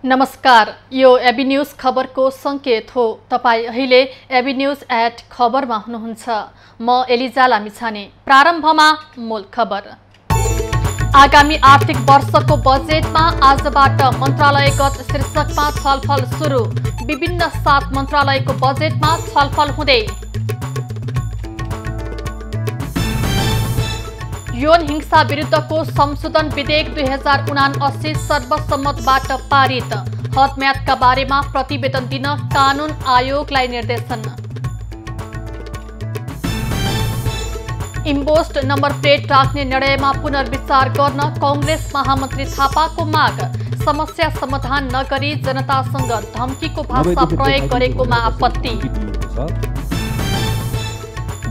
नमस्कार, यो AB news खबरको संकेत हो। तपाई अहिले एबी न्यूज @ खबरमा हुनुहुन्छ। म एलिजा लामिछाने। प्रारम्भमा मूल खबर। आगामी आर्थिक वर्षको बजेटमा आजबाट मन्त्रालयगत शीर्षकमा छलफल सुरु। विभिन्न 7 मन्त्रालयको बजेटमा छलफल हुँदै। यौन हिंसा विरुद्धको संशोधन विधेयक 2079 सर्वसम्मतबाट पारित। हदम्यादका बारेमा प्रतिवेदन दिन कानून आयोगलाई निर्देशन। इम्पोस्ट नम्बर प्लेट राख्ने निर्णयमा पुनर्विचार गर्न कांग्रेस महामन्त्री थापाको माग। समस्या समाधान नगरी जनतासँग धम्कीको भाषा प्रयोग गरेकोमा आपत्ति।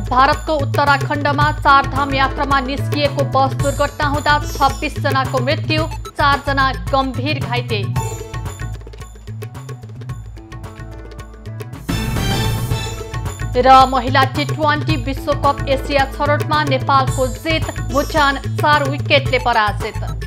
भारतको उत्तराखण्डमा 4 धाम यात्रामा निस्किएको बस दुर्घटना हुँदा 26 जनाको मृत्यु, 4 जना गम्भीर घाइते। र महिला T20 विश्वकप एसिया छनौटमा नेपालको जित, भुटान 4 विकेटले पराजित।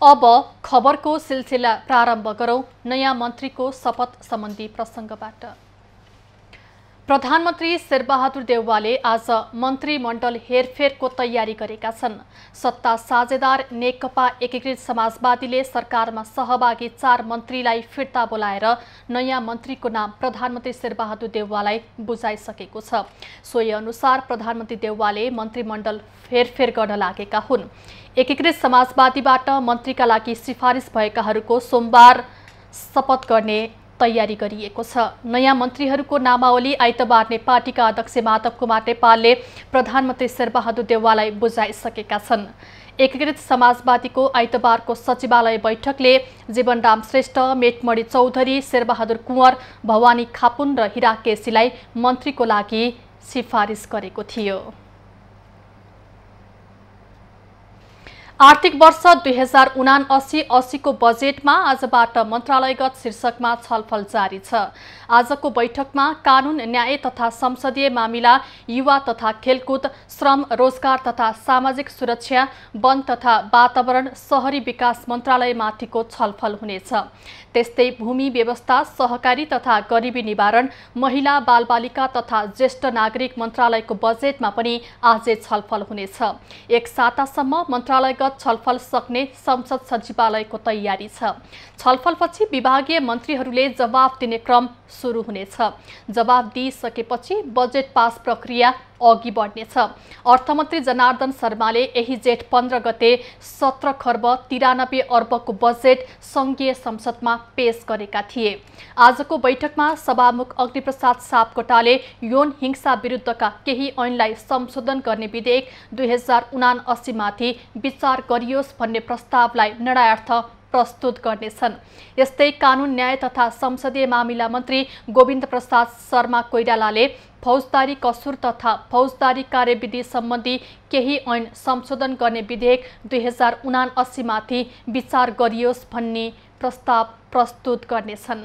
अब खबरको सिलसिला प्रारम्भ गरौं। नयाँ मन्त्रीको शपथ सम्बन्धी प्रसङ्गबाट। प्रधानमन्त्री शेरबहादुर देउवाले आज मन्त्रीमण्डल हेरफेरको तयारी गरेका छन्। सत्ता साझेदार नेकपा एकीकृत समाजवादीले सरकारमा सहभागी 4 मन्त्रीलाई फिर्ता बोलाएर नयाँ मन्त्रीको नाम प्रधानमन्त्री शेरबहादुर देउवालाई बुझाइसकेको छ। सोही अनुसार प्रधानमन्त्री देउवाले मन्त्रीमण्डल हेरफेर गर्न लागेका हुन्। एकीकृत समाजवादीबाट मन्त्रीका लागि सिफारिस भएकाहरूको सोमबार शपथ गर्ने तयारी गरिएको छ। नयाँ मन्त्रीहरूको नामावली आइतबार नै पार्टीका अध्यक्ष माधव कुमार नेपालले प्रधानमन्त्री शेरबहादुर देउवालाई बुझाइसकेका छन्। एकीकृत समाजवादीको आइतबारको सचिवालय बैठकले जीवनराम श्रेष्ठ, मेटमणि चौधरी, शेरबहादुर कुँवर, भवानी खापुन र हिरा केसीलाई मन्त्रीको लागि सिफारिस गरेको थियो। आर्थिक वर्ष 2079-80 को बजेटमा आजबाट मन्त्रालयगत शीर्षकमा छलफल जारी छ। आजको बैठकमा कानून, न्याय तथा संसदीय मामिला, युवा तथा खेलकुद, श्रम, रोजगार तथा सामाजिक सुरक्षा, वन तथा वातावरण, शहरी विकास मन्त्रालयमाथिको छलफल हुनेछ। त्यस्तै भूमि व्यवस्था, सहकारी तथा गरिबी निवारण, महिला बालबालिका तथा ज्येष्ठ नागरिक मन्त्रालयको बजेटमा पनि आजै छलफल हुनेछ। एक सातासम्म मन्त्रालयगत छलफल सक्ने संसद सचिवालयको तयारी छ। छलफलपछि विभागीय मन्त्रीहरूले जवाफ दिने क्रम सुरु हुनेछ। जवाफ दिइसकेपछि बजेट पास प्रक्रिया अघि बढ्नेछ। अर्थमन्त्री जनार्दन शर्माले यही जेठ 15 गते 17 खर्ब 93 अर्बको बजेट संघीय संसदमा पेश गरेका थिए। आजको बैठकमा सभामुख अग्निप्रसाद सापकोटाले यौन हिंसा विरुद्धका केही ऐनलाई संशोधन गर्ने विधेयक 2079 माथि विचार गरियोस् भन्ने प्रस्तावलाई निर्णयार्थ प्रस्तुत गर्नेछन्। यस्तै कानून, न्याय तथा संसदीय मामिला मन्त्री गोविन्द प्रसाद शर्मा कोइरालाले फौजदारी कसुर तथा फौजदारी कार्यविधि सम्बन्धी केही ऐन संशोधन गर्ने विधेयक 2079 माथि विचार गरियोस् भन्ने प्रस्ताव प्रस्तुत गर्नेछन्।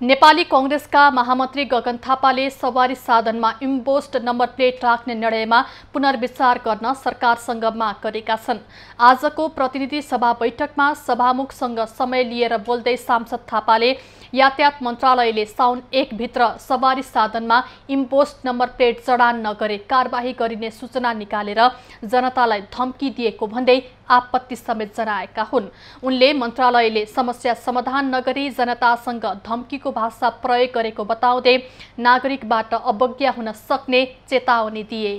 नेपाली कांग्रेसका महामन्त्री गगन थापाले सवारी साधनमा इम्पोस्ट नम्बर प्लेट राख्ने निर्णयमा पुनर्विचार गर्न सरकारसँग माग गरेका छन्। आजको प्रतिनिधि सभा बैठकमा सभामुखसँग समय लिएर बोल्दै सांसद थापाले यातायात मन्त्रालयले साउन 1 भित्र सवारी साधनमा इम्पोस्ट नम्बर प्लेट जडान नगरे कारबाही गरिने सूचना निकालेर जनतालाई धम्की दिएको भन्दै आपत्ति समेत जनाएका हुन्। उनले मन्त्रालयले समस्या समाधान नगरी जनतासँग धम्कीको भाषा प्रयोग गरेको बताउँदै नागरिकबाट अवज्ञा हुन सक्ने चेतावनी दिए।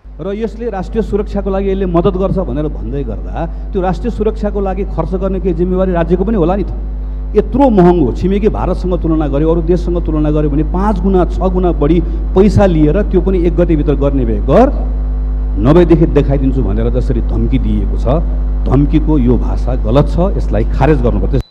र यसले राष्ट्रिय सुरक्षाको लागि यसले मद्दत गर्छ भनेर भन्दै गर्दा त्यो राष्ट्रिय सुरक्षाको लागि खर्च गर्ने के जिम्मेवारी राज्यको पनि होला नि त। यत्रो महँगो छिमेकी भारतसँग तुलना गर्यो, अरू देशसँग तुलना गर्यो भने 5 गुणा 6 गुणा बढी पैसा लिएर त्यो पनि 1 गतेभित्र गर्ने भए गर, नभएदेखि देखाइदिन्छु भनेर जसरी धम्की दिएको छ, धम्कीको यो भाषा गलत छ। यसलाई खारेज गर्नुपर्छ।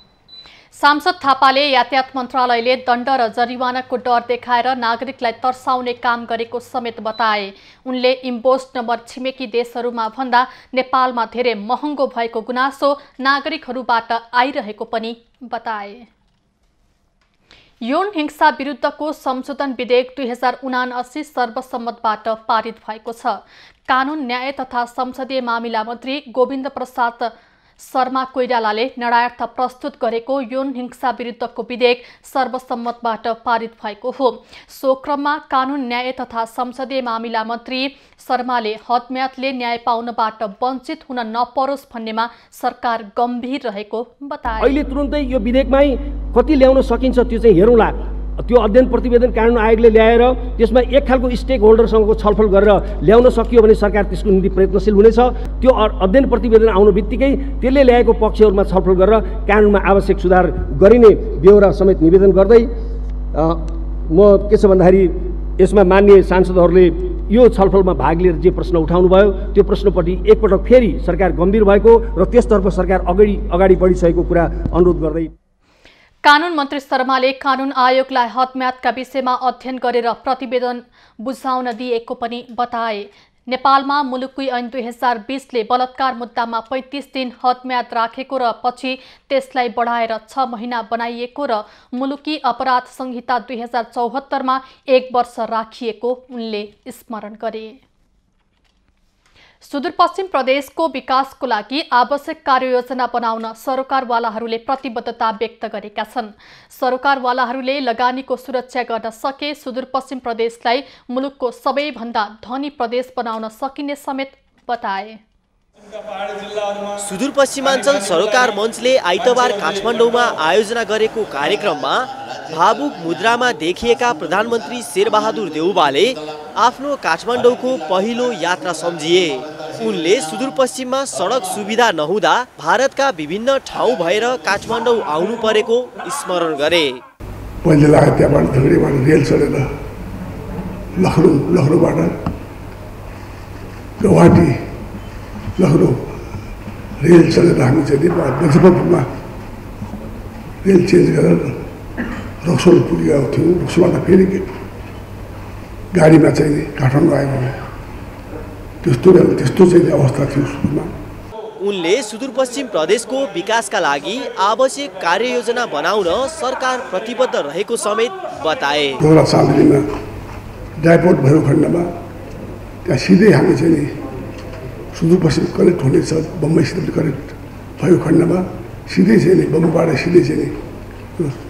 सांसद थापाले यातायात मन्त्रालयले दण्ड र जरिवानाको डर देखाएर नागरिकलाई तर्साउने काम गरेको समेत बताए। उनले इम्पोस्ट नम्बर छिमेकी देशहरूमा भन्दा नेपालमा धेरै महँगो भएको गुनासो नागरिकहरूबाट आइरहेको पनि बताए। यौन हिंसा विरुद्धको संशोधन विधेयक 2079 सर्वसम्मतबाट पारित भएको छ। कानुन, न्याय तथा संसदीय मामिला मन्त्री गोविन्द प्रसाद शर्मा कोइरालाले निर्णायक प्रस्तुत गरेको यौन हिंसा विरुद्धको विधेयक सर्वसम्मतबाट पारित भएको हो। सो क्रममा कानुन, न्याय तथा संसदीय मामिला मन्त्री शर्माले हदम्यादले न्याय पाउनबाट वञ्चित हुन नपरोस् भन्नेमा सरकार गम्भीर रहेको बताए। अहिले तुरुन्तै यो विधेयकमै कति ल्याउन सकिन्छ त्यो चाहिँ हेरौँला। त्यो अध्ययन प्रतिवेदन कानुन आयोगले ल्याएर त्यसमा एक खालको स्टेक होल्डरसँगको छलफल गरेर ल्याउन सकियो भने सरकार त्यसको निम्ति प्रयत्नशील हुनेछ। त्यो अध्ययन प्रतिवेदन आउनु बित्तिकै त्यसले ल्याएको पक्षहरूमा छलफल गरेर कानुनमा आवश्यक सुधार गरिने बेहोरा समेत निवेदन गर्दै म के छ भन्दाखेरि यसमा माननीय सांसदहरूले यो छलफलमा भाग लिएर जे प्रश्न उठाउनु भयो त्यो प्रश्नप्रति एकपटक फेरि सरकार गम्भीर भएको र त्यसतर्फ सरकार अगाडि बढिसकेको कुरा अनुरोध गर्दै कानुन मन्त्री शर्माले कानुन आयोगलाई हदम्यादका विषयमा अध्ययन गरेर प्रतिवेदन बुझाउन दिएको पनि बताए। नेपालमा मुलुकी ऐन 2020ले बलात्कार मुद्दामा 35 दिन हदम्याद राखेको र पछि त्यसलाई बढाएर 6 महिना बनाइएको र मुलुकी अपराध संहिता 2074मा 1 वर्ष राखिएको उनले स्मरण गरे। सुदूरपश्चिम प्रदेशको विकासको लागि आवश्यक कार्ययोजना बनाउन सरोकारवालाहरूले प्रतिबद्धता व्यक्त गरेका छन्। सरोकारवालाहरूले लगानीको सुरक्षा गर्न सके सुदूरपश्चिम प्रदेशलाई मुलुकको सबैभन्दा धनी प्रदेश बनाउन सकिने समेत बताए। सुदूरपश्चिमाञ्चल सरोकार मञ्चले आइतबार काठमाडौँमा आयोजना गरेको कार्यक्रममा भावुक मुद्रामा देखिएका प्रधानमन्त्री शेरबहादुर देउवाले आफ्नो काठमाडौँको पहिलो यात्रा सम्झिए। उनले सुदूरपश्चिममा सडक सुविधा नहुँदा भारतका विभिन्न ठाउँ भएर काठमाडौँ आउनु परेको स्मरण गरे। पहिले लाग्यो त्यहाँबाट रेल चलेर लखनऊबाट गुवाहाटी लखनऊ रेल चलेर हामी चाहिँ मुजफ्फरपुरमा रेल चेन्ज गरेर रक्सोल पुगेको थियौँ। रक्सोलबाट फेरि गाडीमा चाहिँ काठमाडौँ आएको त्यस्तो चाहिँ अवस्था थियो सुरुमा। उनले सुदूरपश्चिम प्रदेशको विकासका लागि आवश्यक कार्ययोजना बनाउन सरकार प्रतिबद्ध रहेको समेत बताए। 12 सालमा ड्राइपोर्ट भएको खण्डमा त्यहाँ सिधै हामी चाहिँ सुदूरपश्चिम कनेक्ट हुनेछ, बम्बईसित कनेक्ट भएको खण्डमा सिधै चाहिँ बम्बईबाट सिधै चाहिँ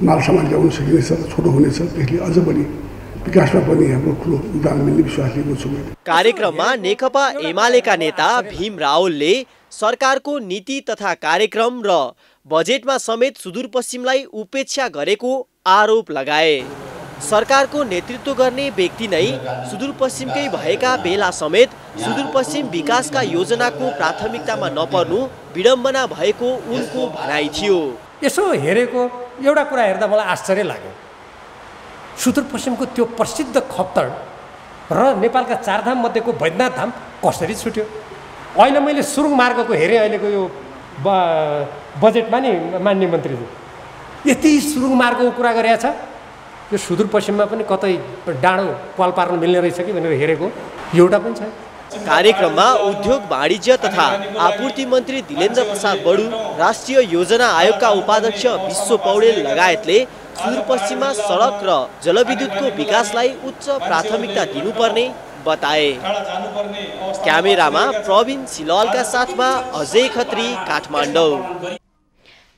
माल सामान ल्याउन सकिनेछ, छोटो हुनेछ। त्यसले अझ पनि विकासमा पनि हाम्रो ठुलो योगदान मिल्ने विश्वास लिएको छु। कार्यक्रममा नेकपा एमालेका नेता भीम रावलले सरकारको नीति तथा कार्यक्रम र बजेटमा समेत सुदूरपश्चिमलाई उपेक्षा गरेको आरोप लगाए। सरकारको नेतृत्व गर्ने व्यक्ति नै सुदूरपश्चिमकै भएका बेला समेत सुदूरपश्चिम विकासका योजनाको प्राथमिकतामा नपर्नु विडम्बना भएको उनको भनाइ थियो। यसो हेरेको एउटा कुरा हेर्दा मलाई आश्चर्य लाग्यो। सुदूरपश्चिमको त्यो प्रसिद्ध खप्तड र नेपालका 4 धाम मध्येको वैद्यनाथ धाम कसरी छुट्यो? अहिले मैले सुरुङ मार्गको हेरेँ अहिलेको यो बजेटमा नि माननीय मन्त्रीले यति सुरुङ मार्गको कुरा गरेको छ। यो सुदूरपश्चिममा पनि कतै डाँडो पाल पार्न मिल्ने रहेछ कि भनेर हेरेको एउटा पनि छैन। कार्यक्रममा उद्योग वाणिज्य तथा आपूर्ति मन्त्री दिलेन्द्र प्रसाद बडु, राष्ट्रिय योजना आयोगका उपाध्यक्ष विश्व पौडेल लगायतले सुदूरपश्चिममा सडक र जलविद्युतको विकासलाई उच्च प्राथमिकता दिनुपर्ने बताए। क्यामेरामा प्रवीण सिलवालका साथमा अजय खत्री, काठमाडौँ।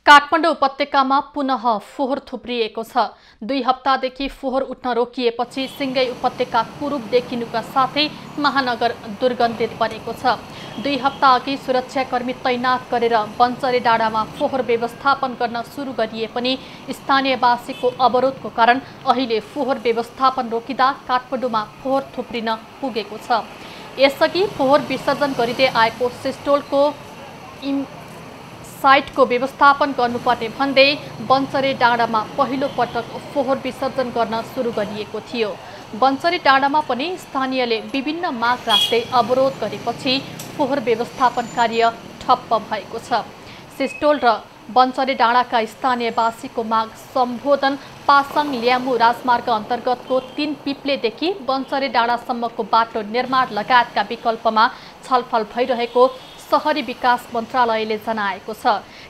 काठमाडौँ उपत्यकामा पुनः फोहोर थुप्रिएको छ। 2 हप्तादेखि फोहोर उठ्न रोकिएपछि सिङ्गै उपत्यका कुरूप देखिनुका साथै महानगर दुर्गन्धित बनेको छ। 2 हप्ता अघि सुरक्षाकर्मी तैनात गरेर बन्चरे डाँडामा फोहोर व्यवस्थापन गर्न सुरु गरिए पनि स्थानीयवासीको अवरोधको कारण अहिले फोहोर व्यवस्थापन रोकिँदा काठमाडौँमा फोहोर थुप्रिन पुगेको छ। यसअघि फोहोर विसर्जन गरिँदै आएको सिस्टोलको साइटको व्यवस्थापन गर्नुपर्ने भन्दै बन्चरे डाँडामा पहिलो पटक फोहोर विसर्जन गर्न सुरु गरिएको थियो। बन्चरे डाँडामा पनि स्थानीयले विभिन्न माग राख्दै अवरोध गरेपछि फोहोर व्यवस्थापन कार्य ठप्प भएको छ। सिस्टोल र बन्चरे डाँडाका स्थानीयवासीको माग सम्बोधन पासाङ ल्यामु राजमार्ग अन्तर्गतको 3 पिप्लेदेखि बन्चरे डाँडासम्मको बाटो निर्माण लगायतका विकल्पमा छलफल भइरहेको शहरी विकास मन्त्रालयले जनाएको छ।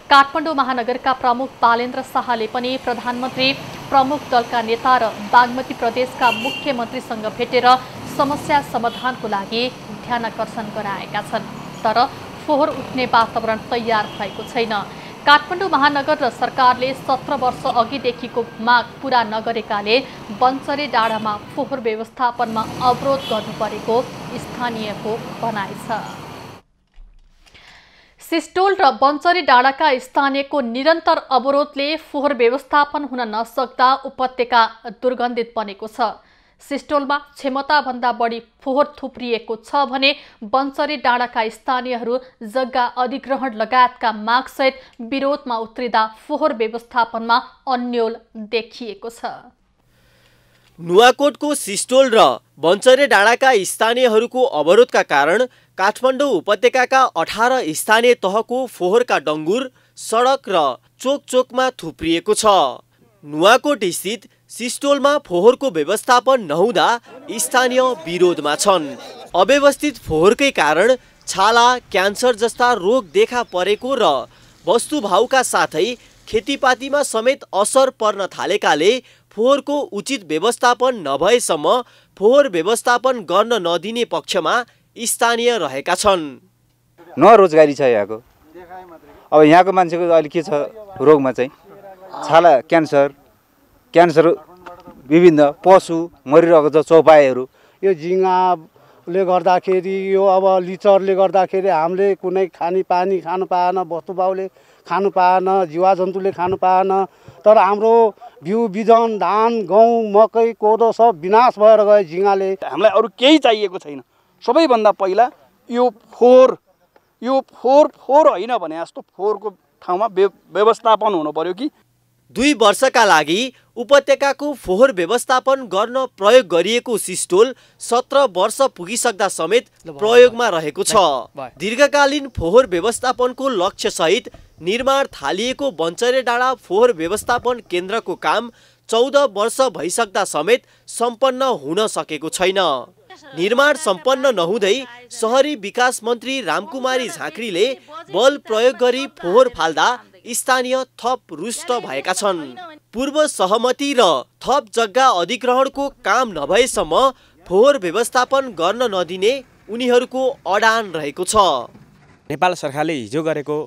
काठमाडौँ महानगरका प्रमुख बालेन्द्र शाहले पनि प्रधानमन्त्री प्रमुख दलका नेता र बागमती प्रदेशका मुख्यमन्त्रीसँग भेटेर समस्या समाधानको लागि ध्यानाकर्षण गराएका छन्। तर फोहोर उठ्ने वातावरण तयार भएको छैन। काठमाडौँ महानगर र सरकारले 17 वर्ष अघिदेखिको माग पूरा नगरेकाले बन्चरे डाँडामा फोहोर व्यवस्थापनमा अवरोध गर्नुपरेको स्थानीयको भनाइ छ। सिस्टोल र बन्चरे डाँडाका स्थानीयको निरन्तर अवरोधले फोहोर व्यवस्थापन हुन नसक्दा उपत्यका दुर्गन्धित बनेको छ। सिस्टोलमा क्षमताभन्दा बढी फोहोर थुप्रिएको छ भने बन्चरे डाँडाका स्थानीयहरू जग्गा अधिग्रहण लगायतका मागसहित विरोधमा उत्रिँदा फोहोर व्यवस्थापनमा अन्योल देखिएको छ। नुवाकोटको सिस्टोल र बन्चरे डाँडाका स्थानीयहरूको अवरोधका कारण काठमाडौँ उपत्यकाका 18 स्थानीय तहको फोहोरका डङ्गुर सडक र चोकचोकमा थुप्रिएको छ। नुवाकोट स्थित सिस्टोलमा फोहोरको व्यवस्थापन नहुँदा स्थानीय विरोधमा छन्। अव्यवस्थित फोहोरकै कारण छाला, क्यान्सर जस्ता रोग देखा परेको र वस्तुभाउका साथै खेतीपातीमा समेत असर पर्न थालेकाले फोहोरको उचित व्यवस्थापन नभएसम्म फोहोर व्यवस्थापन गर्न नदिने पक्षमा स्थानीय रहेका छन्। न रोजगारी छ यहाँको। अब यहाँको मान्छेको अहिले के छ रोगमा चाहिँ छाला, क्यान्सर विभिन्न पशु मरिरहेको छ चौपाईहरू। यो झिँगाले गर्दाखेरि यो अब लिचरले गर्दाखेरि हामीले कुनै खानेपानी खानु पाएन, वस्तुभाउले खानु पाएन, जीवजन्तुले खानु पाएन। तर हाम्रो बिउ बिजन धान गहुँ मकै कोदो सब विनाश भएर गयो झिँगाले। हामीलाई अरू केही चाहिएको छैन। सबैभन्दा पहिला यो फोहोर होइन भने जस्तो फोहोरको ठाउँमा व्यवस्थापन हुनु पर्यो कि 2 वर्षका लागि उपत्यकाको फोहोर व्यवस्थापन गर्न प्रयोग गरिएको सिस्टोल 17 वर्ष पुगिसक्दा समेत प्रयोगमा रहेको छ। दीर्घकालीन फोहोर व्यवस्थापनको लक्ष्यसहित निर्माण थालिएको बन्चरे डाँडा फोहोर व्यवस्थापन केन्द्रको काम 14 वर्ष भइसक्दा समेत सम्पन्न हुन सकेको छैन। निर्माण सम्पन्न नहुँदै शहरी विकास मन्त्री रामकुमारी झाँक्रीले बल प्रयोग गरी फोहोर फाल्दा स्थानीय थप रुष्ट भएका छन्। पूर्व सहमति र थप जग्गा अधिग्रहणको काम नभएसम्म फोहोर व्यवस्थापन गर्न नदिने उनीहरूको अडान रहेको छ। नेपाल सरकारले हिजो गरेको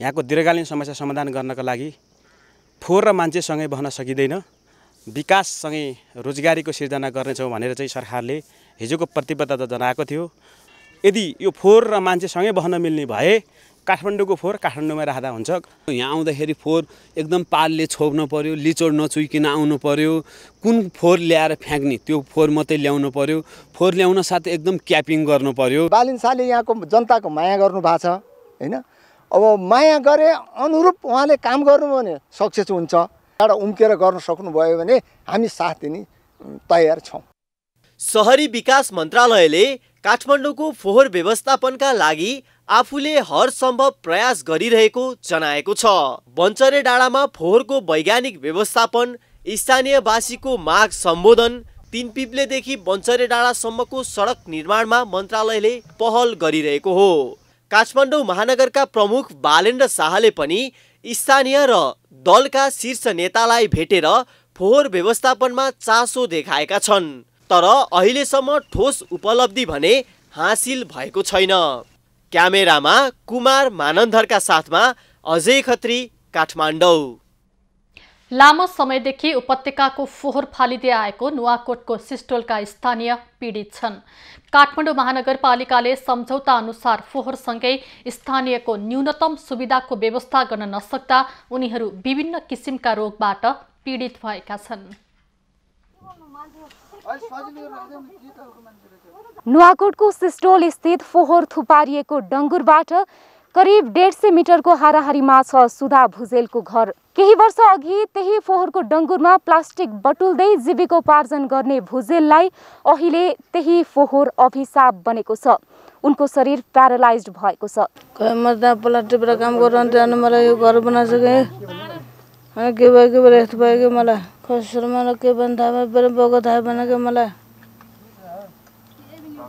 यहाँको दीर्घकालीन समस्या समाधान गर्नका लागि फोहोर र मान्छेसँगै बहन सकिँदैन, विकाससँगै रोजगारीको सिर्जना गर्नेछौँ भनेर चाहिँ सरकारले हिजोको प्रतिबद्धता जनाएको थियो। यदि यो फोहोर र मान्छेसँगै बहन मिल्ने भए काठमाडौँको फोहोर काठमाडौँमा राख्दा हुन्छ। यहाँ आउँदाखेरि फोहोर एकदम पालले छोप्नु पर्यो, लिचोड नचुइकिन आउनु पर्यो, कुन फोहोर ल्याएर फ्याँक्ने त्यो फोहोर मात्रै ल्याउनु पर्यो। फोहोर ल्याउन साथै एकदम क्यापिङ गर्नु पर्यो। बालिन शाहले यहाँको जनताको माया गर्नु भएको छ हैन। अब माया गरे अनुरूप उहाँले काम गर्नु भने सक्सेस हुन्छ। एउटा उम्केर गर्न सक्नुभयो भने हामी साथ दिने तयार छौँ। शहरी विकास मन्त्रालयले काठमाडौँको फोहोर व्यवस्थापनका लागि आफूले हर सम्भव प्रयास गरिरहेको जनाएको छ। बन्चरे डाँडामा फोहोरको वैज्ञानिक व्यवस्थापन, स्थानीयवासीको माग सम्बोधन, तीनपिप्लेदेखि बन्चरे डाँडासम्मको सडक निर्माणमा मन्त्रालयले पहल गरिरहेको हो। काठमाडौँ महानगरका प्रमुख बालेन्द्र शाहले पनि स्थानीय र दलका शीर्ष नेतालाई भेटेर फोहोर व्यवस्थापनमा चासो देखाएका छन्। तर अहिलेसम्म ठोस उपलब्धि भने हासिल भएको छैन। क्यामेरामा कुमार मानन्धरका साथमा अजय खत्री, काठमाडौँ। लामो समयदेखि उपत्यकाको फोहोर फालिँदै आएको नुवाकोटको सिस्टोलका स्थानीय पीडित छन्। काठमाडौँ महानगरपालिकाले सम्झौता अनुसार फोहोरसँगै स्थानीयको न्यूनतम सुविधाको व्यवस्था गर्न नसक्दा उनीहरू विभिन्न किसिमका रोगबाट पीडित भएका छन्। नुवाकोटको सिस्टोल स्थित फोहोर थुपारिएको डङ्गुरबाट करिब 150 मिटरको हाराहारीमा छ सुधा भुजेलको घर। केही वर्ष अघि त्यही फोहोरको डङ्गुरमा प्लास्टिक बटुल्दै जीविकोपार्जन गर्ने भुजेललाई अहिले त्यही फोहोर अभिशाप बनेको छ। उनको शरीर प्यारालाइज्ड भएको छ। प्लास्टिकबाट काम गर्न मलाई यो घर बनाइसके के भयो यस्तो भयो कि मलाई खसरमा के भन्दा बगो थाहा भएन कि मलाई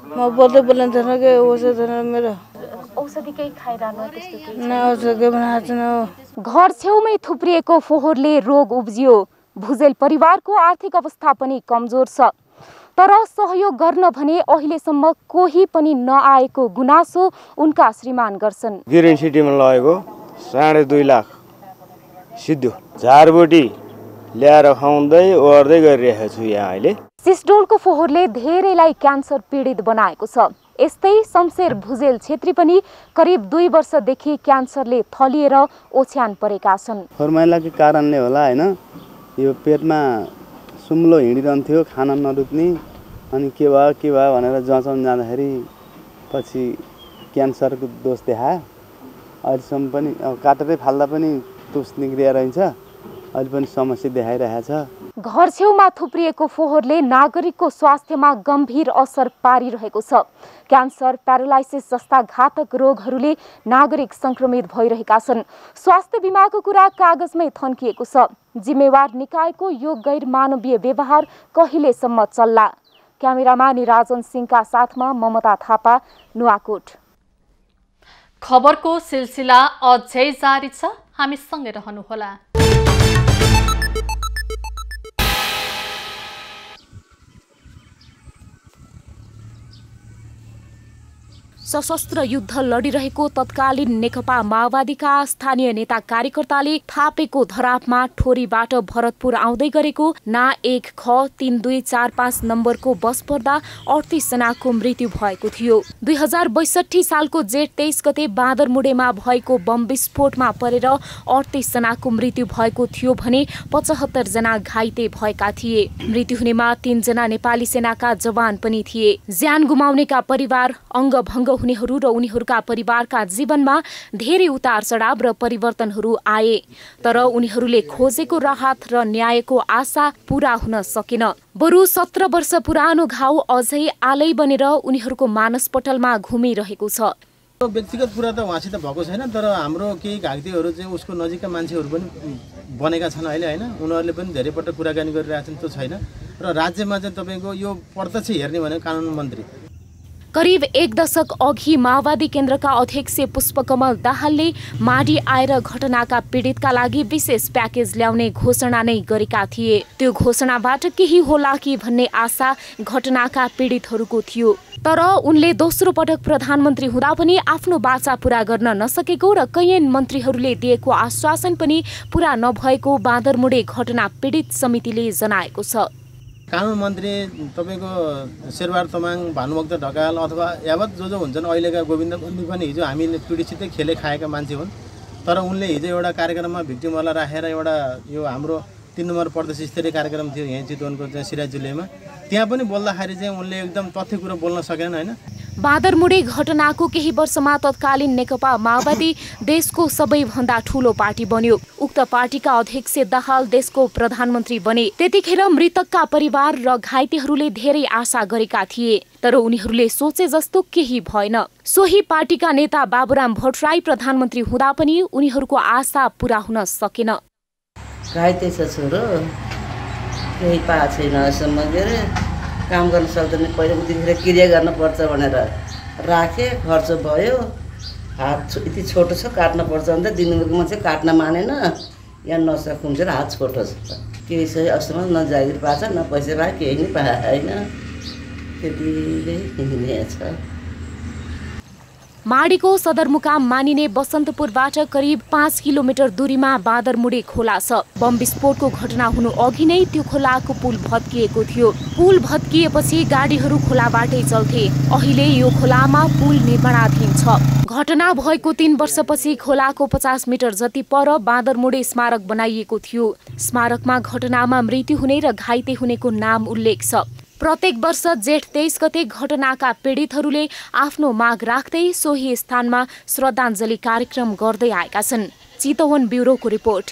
म बोल्दै बोल्दैन थिएन कि औषध थिएन मेरो औषधि केही खाइरहनु त्यस्तो केही न औषध के बनाएको छैन। घर छेउमै थुप्रिएको फोहोरले रोग उब्जियो। भुजेल परिवारको आर्थिक अवस्था पनि कमजोर छ, तर सहयोग गर्न भने अहिलेसम्म कोही पनि नआएको गुनासो उनका श्रीमान गर्छन्। ग्रिन सिटीमा लगेको 2.5 लाख सिद्धो झारबुटी ल्याएर खुवाउँदै ओर्दै गरिरहेको छु यहाँ अहिले। सिस्डोलको फोहोरले धेरैलाई क्यान्सर पीडित बनाएको छ। यस्तै शमशेर भुजेल छेत्री पनि करिब 2 वर्षदेखि क्यान्सरले थलिएर ओछ्यान परेका छन्। फोहोर मैलाको कारणले होला हैन, यो पेटमा सुम्लो हिँडिरहन्थ्यो, खाना नरुच्ने, अनि के भयो भनेर जाँचाउन जाँदाखेरि पछि क्यान्सरको दोष देखायो। अहिलेसम्म पनि काटेरै फाल्दा पनि तुस निक्रिएर रहन्छ, अहिले पनि समस्या देखाइरहेको छ। घर छेउमा थुप्रिएको फोहोरले नागरिकको स्वास्थ्यमा गम्भीर असर पारिरहेको छ। क्यान्सर, प्यारालाइसिस जस्ता घातक रोगहरूले नागरिक संक्रमित भइरहेका छन्। स्वास्थ्य बीमाको कुरा कागजमै थन्किएको छ। जिम्मेवार निकायको यो गैर मानवीय व्यवहार कहिलेसम्म चल्ला? क्यामेरामा निराजन सिंहका साथमा ममता थापा, नुवाकोट। खबरको सिलसिला अझै जारी छ, हामीसँगै रहनुहोला। सशस्त्र युद्ध लडिरहेको तत्कालीन नेकपा माओवादीका स्थानीय नेता कार्यकर्ताले थापेको धरापमा ठोरीबाट भरतपुर आउँदै गरेको ना 1 ख 3245 नम्बरको बस पर्दा 38 जनाको मृत्यु भएको थियो। 2062 सालको जेठ 23 गते बाँदरमुडेमा भएको बम विस्फोटमा परेर 38 जनाको मृत्यु भएको थियो भने 75 जना घाइते भएका थिए। मृत्यु हुनेमा 3 जना नेपाली सेनाका जवान पनि थिए। ज्यान गुमाउनेका परिवार, अङ्गभङ्ग हुनेहरू र उनीहरूका परिवारका जीवनमा धेरै उतार चढाव र परिवर्तनहरू आए, तर उनीहरूले खोजेको राहत र न्यायको आशा पूरा हुन सकेन। बरु 17 वर्ष पुरानो घाउ अझै आलै बनेर उनीहरूको मानसपटलमा घुमिरहेको छ। व्यक्तिगत कुरा त उहाँसित भएको छैन, तर हाम्रो केही घाइतेहरू चाहिँ उसको नजिकका मान्छेहरू पनि बनेका छन् अहिले हैन। उनीहरूले पनि धेरै पटक कुराकानी गरिरहेछन्, त्यो छैन। र राज्यमा चाहिँ तपाईको यो प्रत्यक्ष हेर्ने भनेको कानुन मन्त्री। करिब 1 दशक अघि माओवादी केन्द्रका अध्यक्ष पुष्पकमल दाहालले माडी आएर घटनाका पीडितका लागि विशेष प्याकेज ल्याउने घोषणा नै गरेका थिए। त्यो घोषणाबाट केही होला कि भन्ने आशा घटनाका पीडितहरूको थियो, तर उनले दोस्रो पटक प्रधानमन्त्री हुँदा पनि आफ्नो बाचा पूरा गर्न नसकेको र कैयन मन्त्रीहरूले दिएको आश्वासन पनि पूरा नभएको बाँदरमुडे घटना पीडित समितिले जनाएको छ। कानुन मन्त्री तपाईको शेरबहादुर तामाङ, भानुभक्त ढकाल अथवा यावत जो हुन्छन् अहिलेका गोविन्द बन्दी पनि हिजो हामीले पीडितसितै खेले खाएका मान्छे हुन्, तर उनले हिजो एउटा कार्यक्रममा भिक्टिमहरूलाई राखेर एउटा यो हाम्रो 3 नम्बर प्रदेश स्तरीय कार्यक्रम थियो यहाँ चितवनको चाहिँ सिराजुलीमा, त्यहाँ पनि बोल्दाखेरि चाहिँ उनले एकदम तथ्य कुरा बोल्न सकेन हैन। बाँदरमुडे घटनाको केही वर्षमा तत्कालीन नेकपा माओवादी देशको सबैभन्दा ठूलो पार्टी बन्यो। उक्त पार्टीका अध्यक्ष दाहाल देशको प्रधानमन्त्री बने। त्यतिखेर मृतकका परिवार र घाइतेहरूले धेरै आशा गरेका थिए, तर उनीहरूले सोचे जस्तो केही भएन। सोही पार्टीका नेता बाबुराम भट्टराई प्रधानमन्त्री हुँदा पनि उनीहरूको आशा पूरा हुन सकेन। घाइते छ छोरो, केही पाएको छैन अहिलेसम्म, के अरे काम गर्न सक्दैन। पहिला उतिखेर क्रिया गर्नुपर्छ भनेर राखे, खर्च भयो, हात यति छोटो छ काट्न पर्छ भने त दिनुको मान्छे काट्न मानेन, यहाँ नसकुन्छ र हात छोटो छ। केही छ अहिलेसम्म, न जागिर पाएको छ न पैसा पायो, केही नै पायो होइन, त्यति नै छ। माडीको सदरमुकाम मानिने बसन्तपुरबाट करिब 5 किलोमिटर दूरीमा बाँदरमुडे खोला छ। बम विस्फोटको घटना हुनु अघि नै त्यो खोलाको पुल भत्किएको थियो। पुल भत्किएपछि गाडीहरू खोलाबाटै चल्थे। अहिले यो खोलामा पुल निर्माणाधीन छ। घटना भएको 3 वर्षपछि खोलाको 50 मिटर जति पर बाँदरमुडे स्मारक बनाइएको थियो। स्मारकमा घटनामा मृत्यु हुने र घाइते हुनेको नाम उल्लेख छ। प्रत्येक वर्ष जेठ 23 गते घटनाका पीडितहरूले आफ्नो माग राख्दै सोही स्थानमा श्रद्धाञ्जली कार्यक्रम गर्दै आएका छन्। चितवन ब्युरोको रिपोर्ट।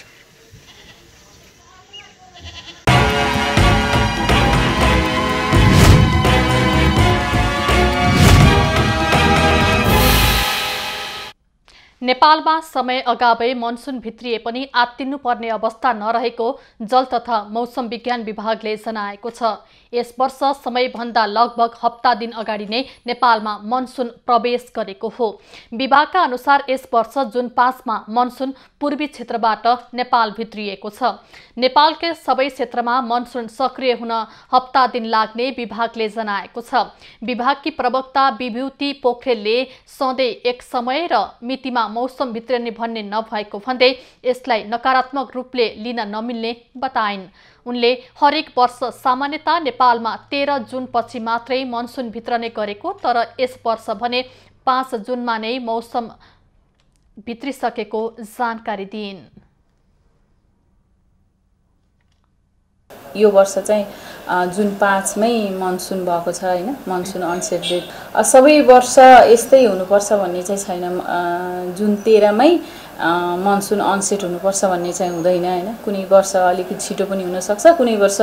नेपालमा समय अगावै मनसुन भित्रिए पनि आत्तिनुपर्ने अवस्था नरहेको जल तथा मौसम विज्ञान विभागले जनाएको छ। यस वर्ष समयभन्दा लगभग हप्ता दिन अगाडि नै नेपालमा मनसुन प्रवेश गरेको हो। विभागका अनुसार यस वर्ष जुन 5 मा मनसुन पूर्वी क्षेत्रबाट नेपाल भित्रिएको छ। नेपालकै सबै क्षेत्रमा मनसुन सक्रिय हुन हप्ता दिन लाग्ने विभागले जनाएको छ। विभागकी प्रवक्ता विभूति पोखरेलले सधैँ एक समय र मितिमा मौसम भित्रने भन्ने नभएको भन्दै यसलाई नकारात्मक रूपले लिन नमिल्ने बताइन्। उनले हरेक वर्ष सामान्यतः नेपालमा 13 जुन पछि मात्रै मनसुन भित्रने गरेको, तर यस वर्ष भने 5 जुनमा नै मौसम भित्रिसकेको जानकारी दिइन्। यो वर्ष चाहिँ जुन 5 मै मनसुन भएको छ हैन, मनसुन अनसेट डेट। सबै वर्ष यस्तै हुनुपर्छ भन्ने चाहिँ छैन। जुन 13 मै मनसुन अनसेट हुनुपर्छ भन्ने चाहिँ हुँदैन हैन। कुनै वर्ष अलिकति छिटो पनि हुन सक्छ, कुनै वर्ष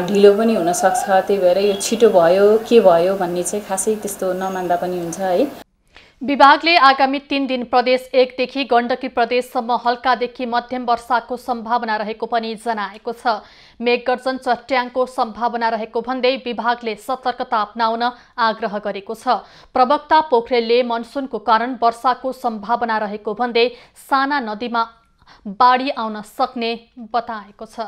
ढिलो पनि हुन सक्छ। त्यही भएर यो छिटो भयो के भयो भन्ने चाहिँ खासै त्यस्तो नमान्दा पनि हुन्छ है। विभागले आगामी 3 दिन प्रदेश 1 देखि गण्डकी प्रदेशसम्म हल्कादेखि मध्यम वर्षाको सम्भावना रहेको पनि जनाएको छ। मेघगर्जन चट्याङको सम्भावना रहेको भन्दै विभागले सतर्कता अपनाउन आग्रह गरेको छ। प्रवक्ता पोखरेलले मनसुनको कारण वर्षाको सम्भावना रहेको भन्दै साना नदीमा बाढी आउन सक्ने बताएको छ।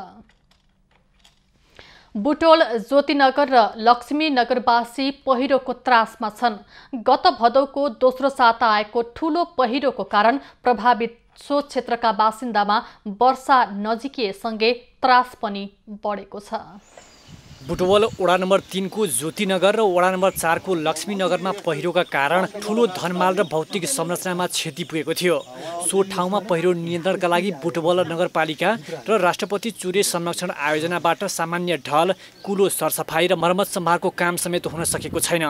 बुटोल, ज्योतिनगर र लक्ष्मीनगरवासी पहिरोको त्रासमा छन्। गत भदौको दोस्रो साता आएको ठूलो पहिरोको कारण प्रभावित सो क्षेत्रका बासिन्दामा वर्षा नजिकिएसँगै त्रास पनि बढेको छ। बुटवल वडा नम्बर 3 को ज्योतिनगर र वडा नम्बर 4 को लक्ष्मीनगरमा पहिरोका कारण ठूलो धनमाल र भौतिक संरचनामा क्षति पुगेको थियो। सो ठाउँमा पहिरो नियन्त्रणका लागि बुटवल नगरपालिका र राष्ट्रपति चुरे संरक्षण आयोजनाबाट सामान्य ढल, कुलो सरसफाई र मर्मत सम्भारको काम समेत हुन सकेको छैन।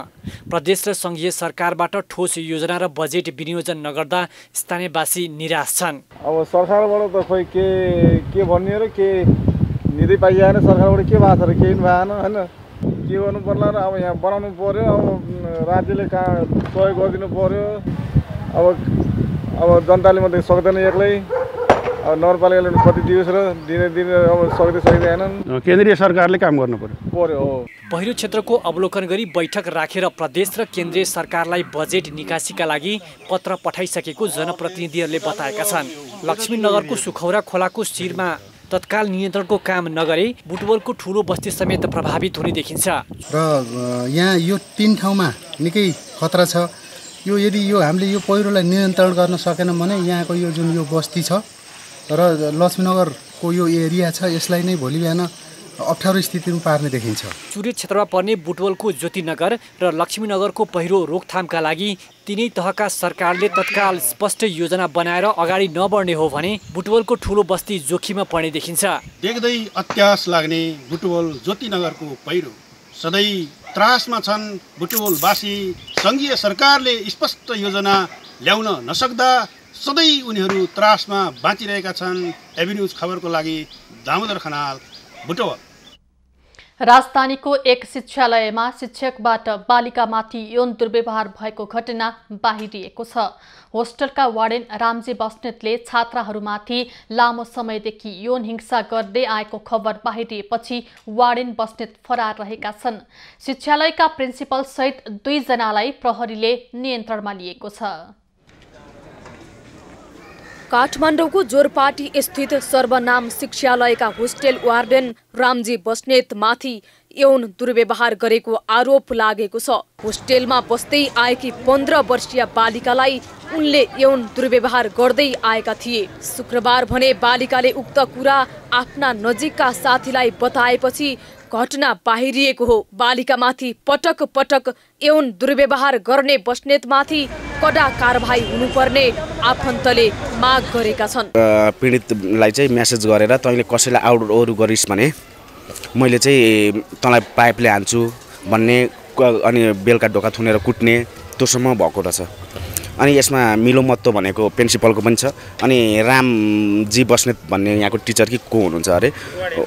प्रदेश र संघीय सरकारबाट ठोस योजना र बजेट विनियोजन नगर्दा स्थानीयवासी निराश छन्। अब सरकारबाट त खोइ के भन्ने र के निधि पाइएन, सरकारबाट के भएको छ र केही भएन हैन। के गर्नु पर्ला र अब यहाँ बनाउनु पर्यो, अब राज्यले कहाँ सहयोग गरिदिनु पर्यो। अब जनताले मात्रै सक्दैन एक्लै, अब नगरपालिकाले कति दियोस् र दिने अब सक्दैनन्। केन्द्रीय सरकारले काम गर्नु पर्यो। पहिरो क्षेत्रको अवलोकन गरी बैठक राखेर प्रदेश र केन्द्रीय सरकारलाई बजेट निकासीका लागि पत्र पठाइसकेको जनप्रतिनिधिहरूले बताएका छन्। लक्ष्मीनगरको सुखौरा खोलाको शिरमा तत्काल नियन्त्रणको काम नगरे बुटवलको ठूलो बस्ती समेत प्रभावित हुने देखिन्छ। र यहाँ यो 3 ठाउँमा निकै खतरा छ। यदि हामीले यो पहिरोलाई नियन्त्रण गर्न सकेन भने यहाँको यो जुन यो बस्ती छ र लक्ष्मीनगरको यो एरिया छ, यसलाई नै भोलि बिहान अप्ठ्यारो स्थितिमा पार्ने देखिन्छ। चुरे क्षेत्रमा पर्ने बुटवलको ज्योतिनगर र लक्ष्मीनगरको पहिरो रोकथामका लागि तीनै तहका सरकारले तत्काल स्पष्ट योजना बनाएर अगाडि नबढ्ने हो भने बुटवलको ठूलो बस्ती जोखिममा पर्ने देखिन्छ। देख्दै अत्यास लाग्ने बुटवल ज्योतिनगरको पहिरो सधैँ त्रासमा छन्। बुटवलवासी संघीय सरकारले स्पष्ट योजना ल्याउन नसक्दा सधैँ उनीहरू त्रासमा बाँचिरहेका छन्। एभिन्यूज खबरको लागि दामोदर खनाल, बुटवल। राजधानीको एक शिक्षालयमा शिक्षकबाट बालिकामाथि यौन दुर्व्यवहार भएको घटना बाहिरिएको छ। होस्टलका वार्डेन रामजी बस्नेतले छात्राहरूमाथि लामो समयदेखि यौन हिंसा गर्दै आएको खबर बाहिरिएपछि वार्डेन बस्नेत फरार रहेका छन्। शिक्षालयका प्रिन्सिपल सहित 2 जनालाई प्रहरीले नियन्त्रणमा लिएको छ। काठमाडौँको जोरपाटी स्थित सर्वनाम शिक्षालयका होस्टेल वार्डेन रामजी बस्नेत माथि यौन दुर्व्यवहार गरेको आरोप लागेको छ। होस्टेलमा बस्दै आएकी 15 वर्षीय बालिकालाई उनले यौन दुर्व्यवहार गर्दै आएका थिए। शुक्रबार भने बालिकाले उक्त कुरा आफ्ना नजिकका साथीलाई बताएपछि घटना बाहिरिएको हो। बालिकामाथि पटक पटक यौन दुर्व्यवहार गर्ने बस्नेतमाथि कडा कारबाही हुनुपर्ने आफन्तले माग गरेका छन्। पीडितलाई चाहिँ मेसेज गरेर तैँले कसैलाई आउट गरिस् भने मैले चाहिँ तँलाई पाइपले हान्छु भन्ने, अनि बेलुका ढोका थुनेर कुट्ने, त्योसम्म भएको रहेछ। अनि यसमा मिलोमत्तो भनेको प्रिन्सिपलको पनि छ। अनि रामजी बस्नेत भन्ने यहाँको टिचर कि को हुनुहुन्छ अरे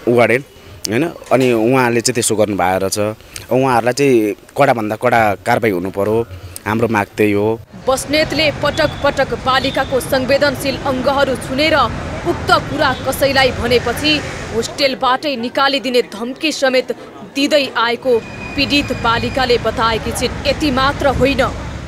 वार्डेन हैन। अनि उहाँले चाहिँ त्यसो गर्नु भएको रहेछ। उहाँहरूलाई चाहिँ कडाभन्दा कडा कारबाही हुनु पर्यो। हाम्रो माग त्यही हो। बस्नेतले पटक पटक बालिकाको संवेदनशील अङ्गहरू छुनेर उक्त कुरा कसैलाई भनेपछि होस्टेलबाटै निकालिदिने धम्की समेत दिँदै आएको पीडित बालिकाले बताएकी छिन्। यति मात्र होइन,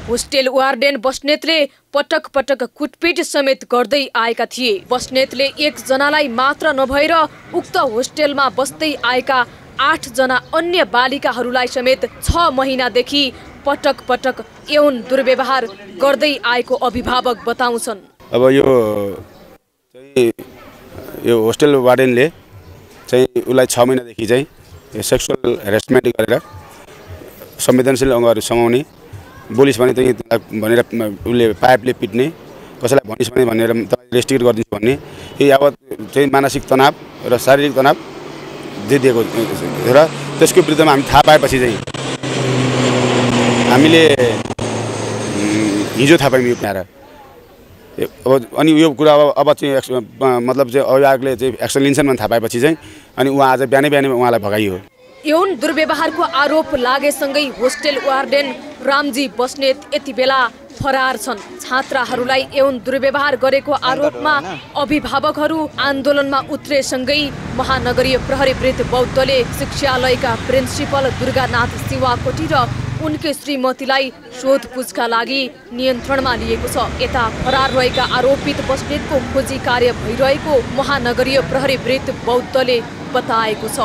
होस्टेल वार्डेन बस्नेतले पटक पटक कुटपिट समेत गर्दै आएका थिए। बस्नेतले एकजनालाई मात्र नभएर उक्त होस्टेलमा बस्दै आएका 8 जना अन्य बालिकाहरूलाई समेत 6 महिनादेखि पटक पटक यौन दुर्व्यवहार गर्दै आएको अभिभावक बताउँछन्। अब यो होस्टेल वार्डेनले चाहिँ उसलाई 6 महिनादेखि चाहिँ सेक्सुअल हेरेसमेन्ट गरेर संवेदनशील अङ्गहरू समाउने, बोलिस् भने भनेर उसले पाइपले पिट्ने, कसैलाई भनिस् भने भनेर रेस्ट्रिक्ट गरिदिन्छु भन्ने, यो यावत चाहिँ मानसिक तनाव र शारीरिक तनाव दिएको र त्यसको विरुद्धमा हामी थाहा पाएपछि चाहिँ हामीले हिजो थाहा पायौँ यो प्यारा। अब अनि यो कुरा अब चाहिँ मतलब चाहिँ अभिभावकले चाहिँ एक्सन लिन्छन् भने थाहा पाएपछि चाहिँ अनि उहाँ आज बिहानै उहाँलाई भगाइयो। यौन दुर्व्यवहारको आरोप लागेसँगै होस्टेल वार्डेन रामजी बस्नेत यति बेला फरार छन्। छात्राहरूलाई यौन दुर्व्यवहार गरेको आरोपमा अभिभावकहरू आन्दोलनमा उत्रेसँगै महानगरीय प्रहरी वृत्त बौद्धले शिक्षालयका प्रिन्सिपल दुर्गानाथ शिवाकोटी र उनकी श्रीमतीलाई सोधपुछका लागि नियन्त्रणमा लिएको छ। यता फरार रहेका आरोपित बस्नेतको खोजी कार्य भइरहेको महानगरीय प्रहरी वृत्त बौद्धले बताएको छ।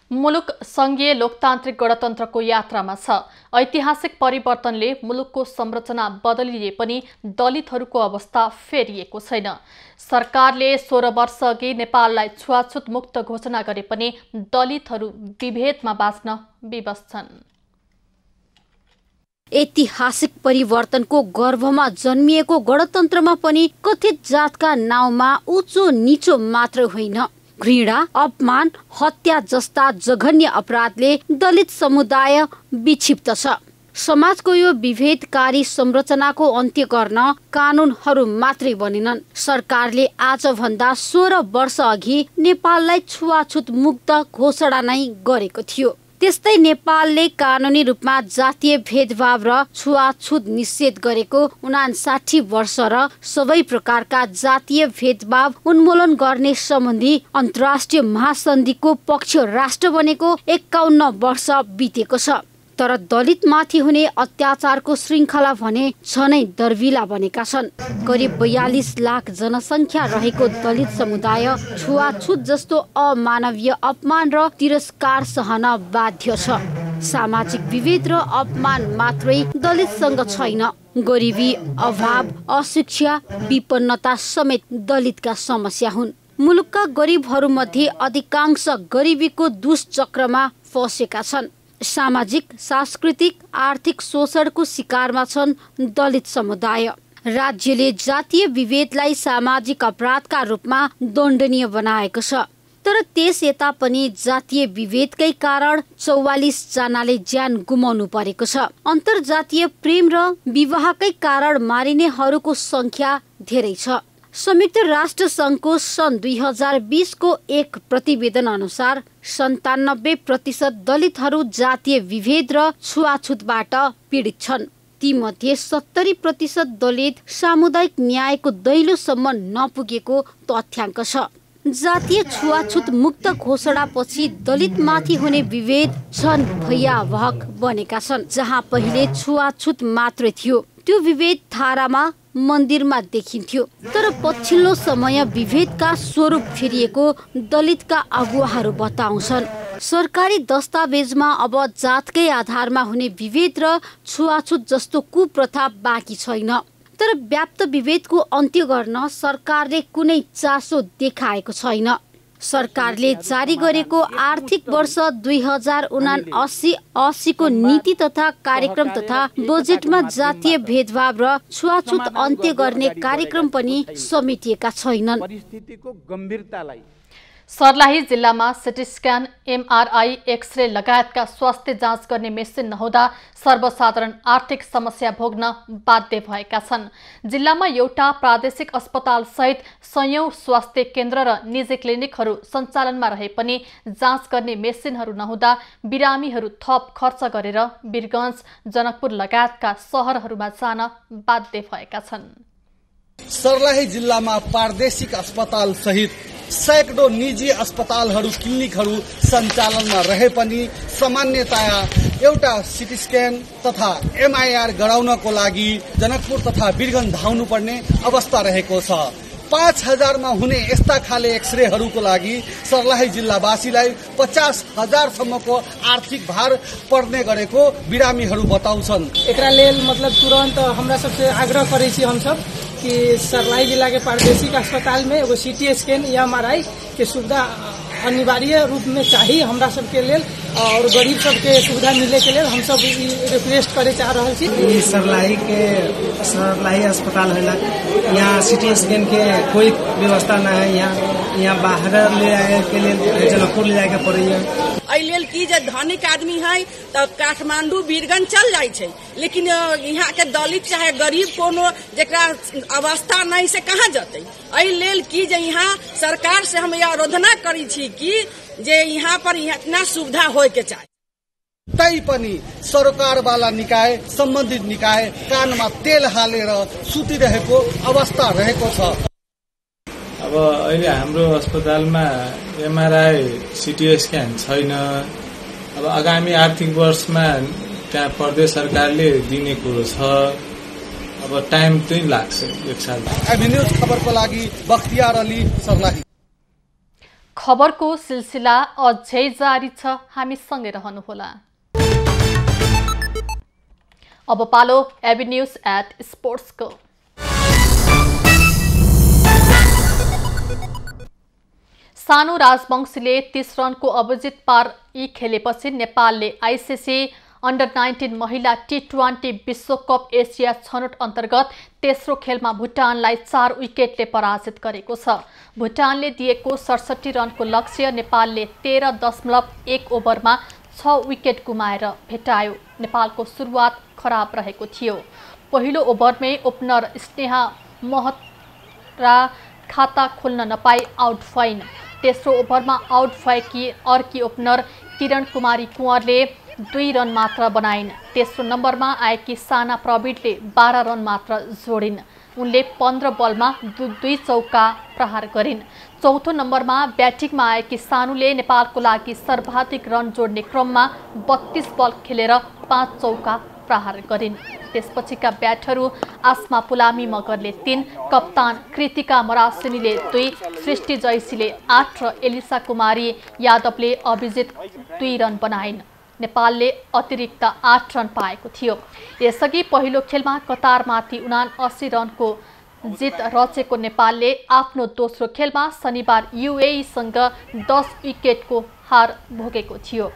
मुलुक संघीय लोकतान्त्रिक गणतन्त्रको यात्रामा छ। ऐतिहासिक परिवर्तनले मुलुकको संरचना बदलिए पनि दलितहरूको अवस्था फेरिएको छैन। सरकारले 16 वर्ष अघि नेपाललाई छुवाछुत मुक्त घोषणा गरे पनि दलितहरू विभेदमा बाँच्न विवश छन्। ऐतिहासिक परिवर्तनको गर्भमा जन्मिएको गणतन्त्रमा पनि कथित जातका नाउँमा उच्चो नीचो मात्र होइन, घृणा, अपमान, हत्या जस्ता जघन्य अपराधले दलित समुदाय विक्षिप्त छ। समाजको यो विभेदकारी संरचनाको अन्त्य गर्न कानुनहरू मात्रै बनेनन्। सरकारले आजभन्दा 16 वर्ष अघि नेपाललाई छुवाछुत मुक्त घोषणा नै गरेको थियो। त्यस्तै नेपालले कानुनी रूपमा जातीय भेदभाव र छुवाछुत निषेध गरेको 59 वर्ष र सबै प्रकारका जातीय भेदभाव उन्मूलन गर्ने सम्बन्धी अन्तर्राष्ट्रिय महासन्धिको पक्ष राष्ट्र बनेको 51 वर्ष बितेको छ। तर दलितमाथि हुने अत्याचारको श्रृङ्खला भने झनै दर्विला बनेका छन्। करिब 42 लाख जनसङ्ख्या रहेको दलित समुदाय छुवाछुत जस्तो अमानवीय अपमान र तिरस्कार सहन बाध्य छ। सामाजिक विभेद र अपमान मात्रै दलितसँग छैन, गरिबी, अभाव, अशिक्षा, विपन्नता समेत दलितका समस्या हुन्। मुलुकका गरिबहरूमध्ये अधिकांश गरिबीको दुष्चक्रमा फँसेका छन्। सामाजिक, सांस्कृतिक, आर्थिक शोषणको शिकारमा छन् दलित समुदाय। राज्यले जातीय विभेदलाई सामाजिक अपराधका रूपमा दण्डनीय बनाएको छ। तर त्यस यता पनि जातीय विभेदकै कारण 44 जनाले ज्यान गुमाउनु परेको छ। अन्तर्जातीय प्रेम र विवाहकै कारण मारिनेहरूको संख्या धेरै छ। संयुक्त राष्ट्र संघको सन् 2020 को एक प्रतिवेदन अनुसार 97% दलितहरू जातीय विभेद र छुवाछुतबाट पीडित छन्। तीमध्ये 70% दलित सामुदायिक न्यायको दैलोसम्म नपुगेको तथ्याङ्क छ। जातीय छुवाछुत मुक्त घोषणापछि दलितमाथि हुने विभेद झन भयावह बनेका छन्। जहाँ पहिले छुवाछुत मात्र थियो, त्यो विभेद धारामा मन्दिरमा देखिन्थ्यो। तर पछिल्लो समय विभेदका स्वरूप फेरिएको दलितका अगुवाहरू बताउँछन्। सरकारी दस्तावेजमा अब जातकै आधारमा हुने विभेद र छुवाछुत जस्तो कुप्रथा बाँकी छैन। तर व्याप्त विभेदको अन्त्य गर्न सरकारले कुनै चासो देखाएको छैन। सरकारले जारी गरेको आर्थिक वर्ष 2079-80 को नीति तथा कार्यक्रम तथा बजेटमा जातीय भेदभाव र छुवाछुत अन्त्य गर्ने कार्यक्रम पनि समेटिएका छैनन्। सर्लाही जिल्लामा सिटी स्क्यान, एमआरआई, एक्सरे लगायतका स्वास्थ्य जाँच गर्ने मेसिन नहुँदा सर्वसाधारण आर्थिक समस्या भोग्न बाध्य भएका छन्। जिल्लामा एउटा प्रादेशिक अस्पताल सहित सयौं स्वास्थ्य केन्द्र र निजी क्लिनिकहरू सञ्चालनमा रहे पनि जाँच गर्ने मेसिनहरू नहुँदा बिरामीहरू थप खर्च गरेर वीरगञ्ज, जनकपुर लगायतका शहरहरूमा जान बाध्य भएका छन्। सर्लाही जिल्लामा प्रादेशिक अस्पताल सहित सैकडौं निजी अस्पतालहरू, क्लिनिकहरू सञ्चालनमा रहे पनि सामान्यतया एउटा सिटी स्क्यान तथा एमआईआर गराउनको लागि जनकपुर तथा वीरगञ्ज धाउनुपर्ने अवस्था रहेको छ। 5000 मा हुने यस्ता खाले एक्सरेहरूको लागि सर्लाही जिल्लावासीलाई 50,000 सम्मको आर्थिक भार पर्ने गरेको बिरामीहरू बताउँछन्। एकरा लेल मतलब तुरंत हमरा सबसे आग्रह करै छी हम सब कि सर्लाही जिला के प्रादेशिक अस्पताल में एगो सिटी स्कैन या एमआरआई के सुविधा अनिवार्य रूप में चाहिए हमरा सबके लेल और गरीब सबके सुविधा मिले के लेल हम सब रिक्वेस्ट करे चाह रहे छी। सर्लाही अस्पताल होला, यहाँ सिटी स्कैन के कोई व्यवस्था ना है। यहाँ बाहर ले आए के लिए जनकपुर ले जाए के पड़ैया। एहि लेल की जे धनिक आदमी है तब काठमांडू, वीरगंज चल जाय छै, लेकिन यहाँ के दलित चाहे गरीब कोनो जेकरा अवस्था नहीं से कहाँ जते। एहि लेल की जे यहाँ सरकार से हम यह आराधना करी छी कि जे यहाँ पर इतना सुविधा होय के चाहिए। तै पनि सरकारवाला निकाय, सम्बन्धित निकाय कानमा तेल हालेर सुतिरहेको अवस्था रहेको छ। अब अहिले हाम्रो अस्पतालमा एमआरआई, सिटी स्क्यान छैन। अब आगामी आर्थिक वर्षमा त्यहाँ प्रदेश सरकारले दिने कुरो छ। अब टाइम चाहिँ लाग्छ, 1 साल। एभिन्यूज खबरको लागि बख्तियार अली, सर्लाही। खबरको सिलसिला अझै जारी छ, हामी सँगै रहनुहोला। अब पालो एभिन्यूज एट स्पोर्ट्सको। सानु राजवंशीले 30 रनको अभिजित पारी खेलेपछि नेपालले आईसीसी अन्डर-19 महिला टी20 विश्वकप एसिया छनौट अन्तर्गत तेस्रो खेलमा भुटानलाई 4 विकेटले पराजित गरेको छ। भुटानले दिएको 67 रनको लक्ष्य नेपालले 13.1 ओभरमा 6 विकेट गुमाएर भेटायो। नेपालको सुरुवात खराब रहेको थियो। पहिलो ओभरमै ओपनर स्नेहा महत्रा खाता खोल्न नपाई आउट भइन्। तेस्रो ओभरमा आउट भएकी अर्की ओपनर किरण कुमारी कुँवरले 2 रन मात्र बनाइन्। तेस्रो नम्बरमा आएकी साना प्रवीणले 12 रन मात्र जोडिन्। उनले 15 बलमा 2 चौका प्रहार गरिन्। चौथो नम्बरमा ब्याटिङमा आएकी सानुले नेपालको लागि सर्वाधिक रन जोड्ने क्रममा 32 बल खेलेर 5 चौका प्रहार गरिन्। त्यसपछिका ब्याटहरू आसमा पुलामी मगरले 3, कप्तान कृतिका मरासिनीले 2, सृष्टि जयसीले 8 र एलिसा कुमारी यादवले अभिजित 2 रन बनाइन्। नेपालले अतिरिक्त 8 रन पाएको थियो। यसअघि पहिलो खेलमा कतारमाथि 79 रनको जित रचेको नेपालले आफ्नो दोस्रो खेलमा शनिबार युएईसँग 10 विकेटको हार भोगेको थियो।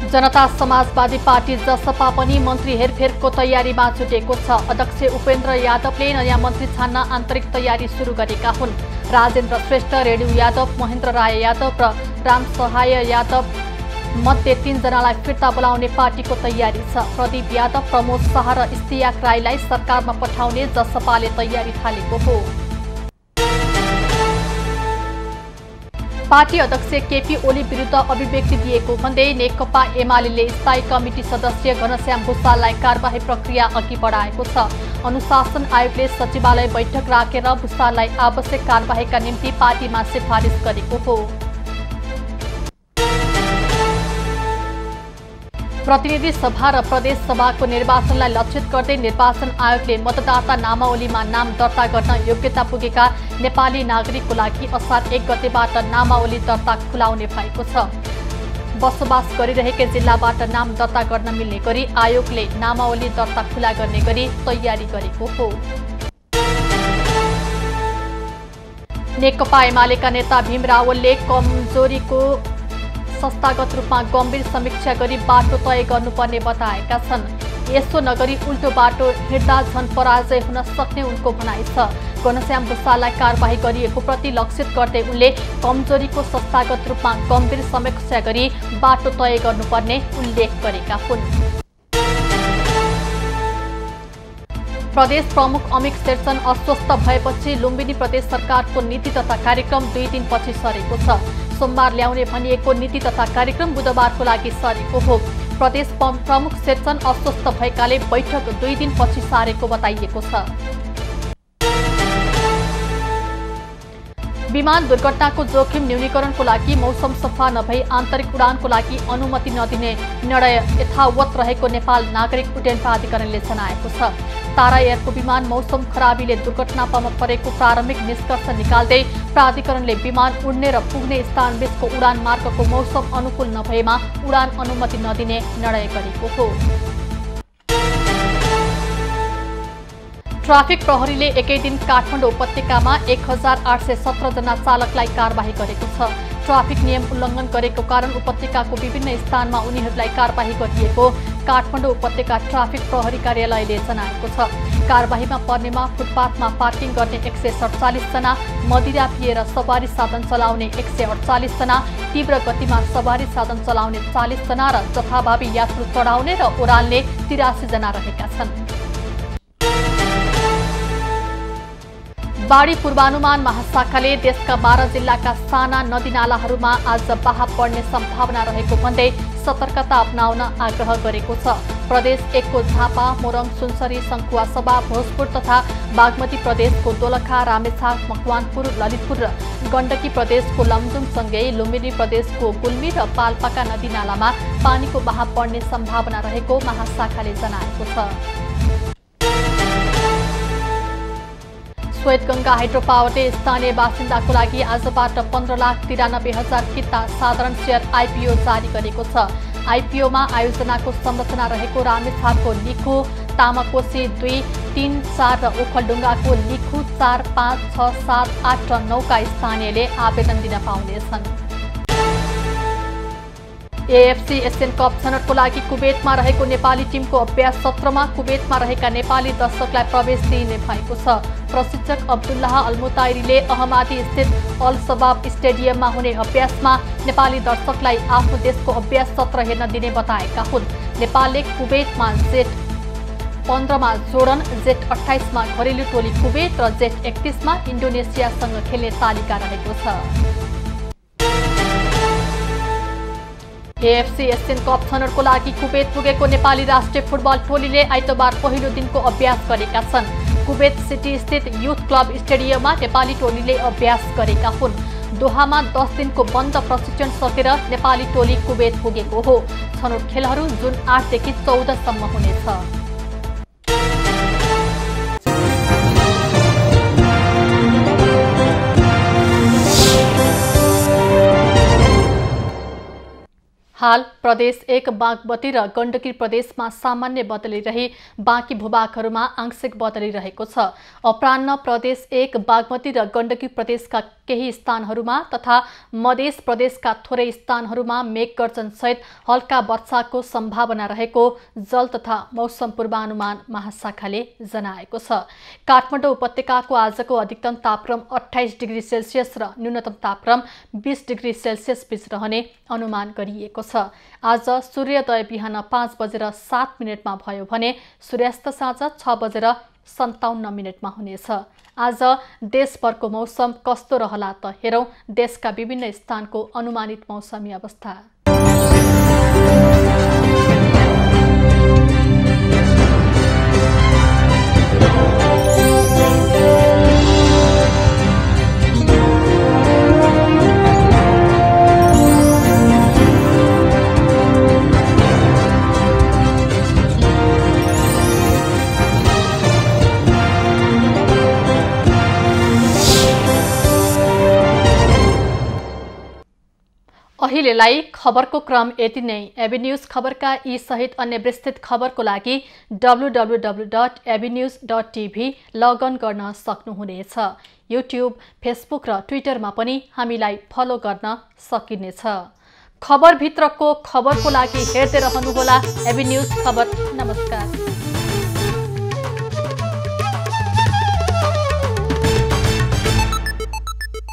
जनता समाजवादी पार्टी जसपा पनि मन्त्री हेरफेरको तयारीमा जुटेको छ। अध्यक्ष उपेन्द्र यादवले नयाँ मन्त्री छान्न आन्तरिक तयारी सुरु गरेका हुन्। राजेन्द्र श्रेष्ठ, रेणु यादव, महेन्द्र राय यादव र रामसहाय यादव मध्ये 3 जनालाई फिर्ता बोलाउने पार्टीको तयारी छ। प्रदीप यादव, प्रमोद शाह र इस्तियाक राईलाई सरकारमा पठाउने जसपाले तयारी थालेको हो। पार्टी अध्यक्ष केपी ओली विरुद्ध अभिव्यक्ति दिएको भन्दै नेकपा एमाले स्थायी कमिटी सदस्य घनश्याम भुसाललाई कारबाही प्रक्रिया अघि बढाएको छ। अनुशासन आयोगले सचिवालय बैठक राखेर भुसाललाई आवश्यक कारबाहीका निम्ति पार्टीमा सिफारिस गरेको हो। प्रतिनिधि सभा र प्रदेश सभाको निर्वाचनलाई लक्षित गर्दै निर्वाचन आयोगले मतदाता नामावलीमा नाम दर्ता गर्न योग्यता पुगेका नेपाली नागरिकको लागि असार 1 गतेबाट नामावली दर्ता खुलाउने भएको छ। बसोबास गरिरहेका जिल्लाबाट नाम दर्ता गर्न मिल्ने गरी आयोगले नामावली दर्ता खुला गर्ने गरी तयारी गरेको हो। नेकपा एमालेका नेता भीम रावलले कमजोरीको संस्थागत रूपमा गम्भीर समीक्षा गरी बाटो तय गर्नुपर्ने बताएका छन्। यसो नगरी उल्टो बाटो हिँड्दा झन पराजय हुन सक्ने उनको भनाइ छ। घनश्याम भुसाललाई कारबाही गरिएको प्रति लक्षित गर्दै उनले कमजोरीको संस्थागत रूपमा गम्भीर समीक्षा गरी बाटो तय गर्नुपर्ने उल्लेख गरेका हुन्। प्रदेश प्रमुख अमिक शेरचन अस्वस्थ भएपछि लुम्बिनी प्रदेश सरकारको नीति तथा कार्यक्रम 2 दिनपछि सरेको छ। सोमबार ल्याउने भनिएको नीति तथा कार्यक्रम बुधबारको लागि सरेको हो। प्रदेश प्रमुख शेरचन अस्वस्थ भएकाले बैठक 2 दिनपछि सारेको बताइएको छ। विमान दुर्घटनाको जोखिम न्यूनीकरणको लागि मौसम सफा नभई आन्तरिक उडानको लागि अनुमति नदिने निर्णय यथावत रहेको नेपाल नागरिक उड्डयन प्राधिकरणले जनाएको छ। तारा एयरको विमान मौसम खराबीले दुर्घटनामा परेको प्रारम्भिक निष्कर्ष निकाल्दै प्राधिकरणले विमान उड्ने र पुग्ने स्थानबीचको उडान मार्गको मौसम अनुकूल नभएमा उडान अनुमति नदिने निर्णय गरेको हो। ट्राफिक प्रहरीले एकै दिन काठमाडौँ उपत्यकामा 1817 जना चालकलाई कारबाही गरेको छ। ट्राफिक नियम उल्लङ्घन गरेको कारण उपत्यकाको विभिन्न स्थानमा उनीहरूलाई कारबाही गरिएको काठमाडौँ उपत्यका ट्राफिक प्रहरी कार्यालयले जनाएको छ। कारबाहीमा पर्नेमा फुटपाथमा पार्किङ गर्ने 147 जना, मदिरा पिएर सवारी साधन चलाउने 148 जना, तीव्र गतिमा सवारी साधन चलाउने 40 जना र जथाभावी यात्रु चढाउने र ओह्राल्ने 83 जना रहेका छन्। बाढी पूर्वानुमान महाशाखाले देशका 12 जिल्लाका साना नदीनालाहरूमा आज बहाव बढ्ने सम्भावना रहेको भन्दै सतर्कता अपनाउन आग्रह गरेको छ। प्रदेश 1 को झापा, मोरङ, सुनसरी, सङ्खुवासभा, भोजपुर तथा बागमती प्रदेशको दोलखा, रामेछाप, मकवानपुर, ललितपुर र गण्डकी प्रदेशको लमजुङसँगै लुम्बिनी प्रदेशको गुल्मी र पाल्पाका नदीनालामा पानीको बहाव बढ्ने सम्भावना रहेको महाशाखाले जनाएको छ। श्वेतगङ्गा हाइड्रो पावरले स्थानीय बासिन्दाको लागि आजबाट 15,93,000 किता साधारण शेयर आइपिओ जारी गरेको छ। आइपिओमा आयोजनाको संरचना रहेको रामेछापको लिखु, तामाकोशी 2, 3, 4 र ओखलढुङ्गाको लिखु 4, 5, 6, 7, 8 र 9 का स्थानीयले आवेदन दिन पाउनेछन्। एएफसी एशियन कप छनौटको लागि कुवेतमा रहेको नेपाली टिमको अभ्यास सत्रमा कुवेतमा रहेका नेपाली दर्शकलाई प्रवेश दिइने भएको छ। प्रशिक्षक अब्दुल्लाह अल्मुताइरीले अहमादी स्थित अल सबाब स्टेडियममा हुने अभ्यासमा नेपाली दर्शकलाई आफ्नो देशको अभ्यास सत्र हेर्न दिने बताएका हुन्। नेपालले कुवेतमा जेट 15 मा जोर्डन, जेट 28 मा घरेलु टोली कुवेत र जेट 31 मा इन्डोनेसियासँग खेल्ने तालिका रहेको छ। एएफसी एशियन कप छनौटको लागि कुवेत पुगेको नेपाली राष्ट्रिय फुटबल टोलीले आइतबार पहिलो दिनको अभ्यास गरेका छन्। कुवेत सिटी स्थित युथ क्लब स्टेडियममा नेपाली टोलीले अभ्यास गरेका हुन्। दोहामा 10 दिनको बन्द प्रशिक्षण सकेर नेपाली टोली कुवेत पुगेको हो। छनौट खेलहरू जुन 8 देखि 14 सम्म हुनेछ। हाल प्रदेश 1 बागमती र गण्डकी प्रदेशमा सामान्य बदली रही बाँकी भूभागहरूमा आंशिक बदली रहेको छ। अपराह्न प्रदेश 1 बागमती र गण्डकी प्रदेशका केही स्थानहरूमा तथा मध्य प्रदेशका थोरै स्थानहरूमा मेघगर्जन सहित हल्का वर्षाको सम्भावना रहेको जल तथा मौसम पूर्वानुमान महाशाखाले जनाएको छ। काठमाडौँ उपत्यकाको आजको अधिकतम तापक्रम 28 डिग्री सेल्सियस र न्यूनतम तापक्रम 20 डिग्री सेल्सियस बीच रहने अनुमान गरिएको छ। आज सूर्योदय बिहान 5:07 भयो भने सूर्यास्त साँझ 6:57 हुनेछ। आज देशभरको मौसम कस्तो रहला त हेरौं देशका विभिन्न स्थानको अनुमानित मौसमी अवस्था। अहिलेलाई खबरको क्रम यति नै। एबी न्यूज खबरका यी सहित अन्य विस्तृत खबरको लागि www.abnews.tv लगअन गर्न सक्नुहुनेछ। युट्युब, फेसबुक र ट्विटरमा पनि हामीलाई फलो गर्न सकिनेछ। खबरभित्रको खबरको लागि हेर्दै रहनुहोला एबी न्यूज खबर। नमस्कार।